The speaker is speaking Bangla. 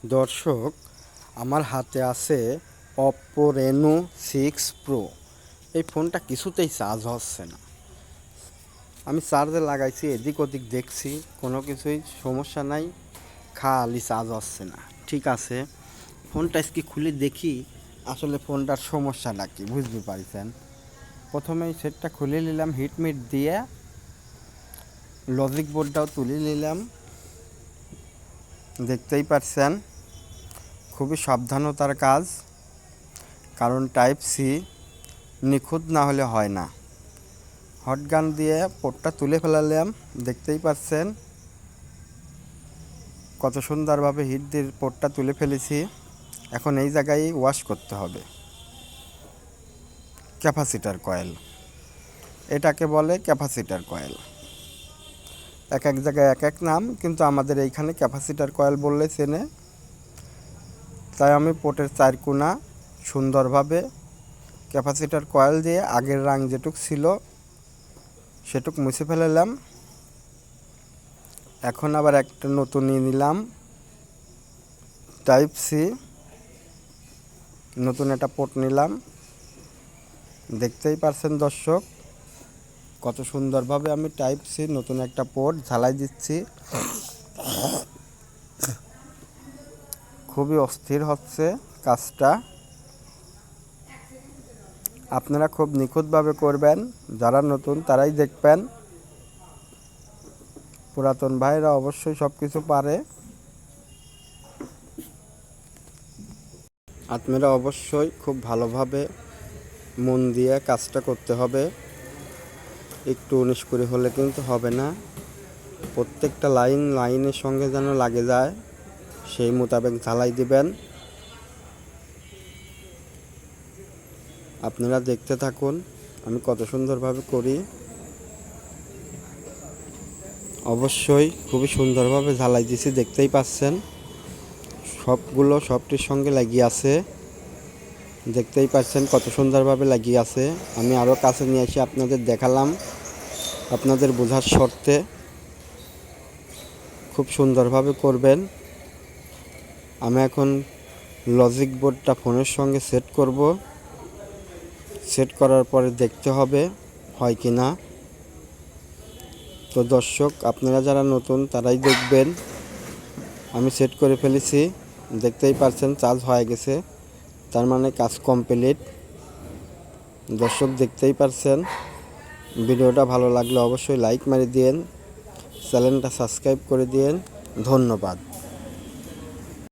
দর্শক, আমার হাতে আছে Oppo Reno 6 Pro। এই ফোনটা কিছুতেই চার্জ হচ্ছে না। আমি চার্জে লাগাইছি, এদিক ওদিক দেখছি, কোনো কিছুই সমস্যা নাই, খালি চার্জ হচ্ছে না। ঠিক আছে, ফোনটা আজকে খুলে দেখি আসলে ফোনটার সমস্যাটা কি, বুঝতে পারছেন। প্রথমেই সেটটা খুলে নিলাম, হিটমিট দিয়ে লজিক বোর্ডটাও তুলে নিলাম। দেখতেই পারছেন, খুবই সাবধানতার কাজ, কারণ টাইপ সি নিখুঁত না হলে হয় না। হট গান দিয়ে পোর্টটা তুলে ফেলালাম, দেখতেই পাচ্ছেন কত সুন্দরভাবে হিট দিয়ে পোর্টটা তুলে ফেলেছি। এখন এই জায়গায় ওয়াশ করতে হবে ক্যাপাসিটার কয়েল, এটাকে বলে ক্যাপাসিটার কয়েল। এক এক জায়গায় এক এক নাম, কিন্তু আমাদের এইখানে ক্যাপাসিটার কয়েল বললে চেনে। তাই আমি পোর্টের চার কোণা সুন্দরভাবে ক্যাপাসিটার কয়েল দিয়ে আগের রাং যেটুক ছিল সেটুক মুছে ফেলালাম। এখন আবার একটা নতুন নিয়ে নিলাম টাইপ সি, নতুন একটা পোর্ট নিলাম। দেখতেই পারছেন দর্শক, কত সুন্দরভাবে আমি টাইপ সি নতুন একটা পোর্ট ঝালাই দিচ্ছি। খুবই অস্থির হচ্ছে কাজটা, আপনারা খুব নিখুঁতভাবে করবেন। যারা নতুন তারাই দেখবেন, পুরাতন ভাইরা অবশ্যই সব কিছু পারে। আপনারা অবশ্যই খুব ভালোভাবে মন দিয়ে কাজটা করতে হবে। একটু 19 করে হলে কিন্তু হবে না, প্রত্যেকটা লাইনের সঙ্গে যেন লাগে যায়, সেই মোতাবেক ঝালাই দিবেন। আপনারা দেখতে থাকুন আমি কত সুন্দরভাবে করি। অবশ্যই খুবই সুন্দরভাবে ঝালাই দিছি, দেখতেই পাচ্ছেন সবগুলো সবটির সঙ্গে লাগিয়ে আছে। দেখতেই পাচ্ছেন কত সুন্দরভাবে লাগিয়ে আছে। আমি আরও কাছে নিয়ে এসে আপনাদের দেখালাম, আপনাদের বোঝার শর্তে। খুব সুন্দরভাবে করবেন। আমি এখন লজিক বোর্ডটা ফোনের সঙ্গে সেট করব। সেট করার পরে দেখতে হবে হয় কি না। তো দর্শক, আপনারা যারা নতুন তারাই দেখবেন। আমি সেট করে ফেলেছি, দেখতেই পাচ্ছেন চার্জ হয়ে গেছে, তার মানে কাজ কমপ্লিট। দর্শক দেখতেই পাচ্ছেন। ভিডিওটা ভালো লাগলে অবশ্যই লাইক মারি দিন, চ্যানেলটা সাবস্ক্রাইব করে দিন। ধন্যবাদ।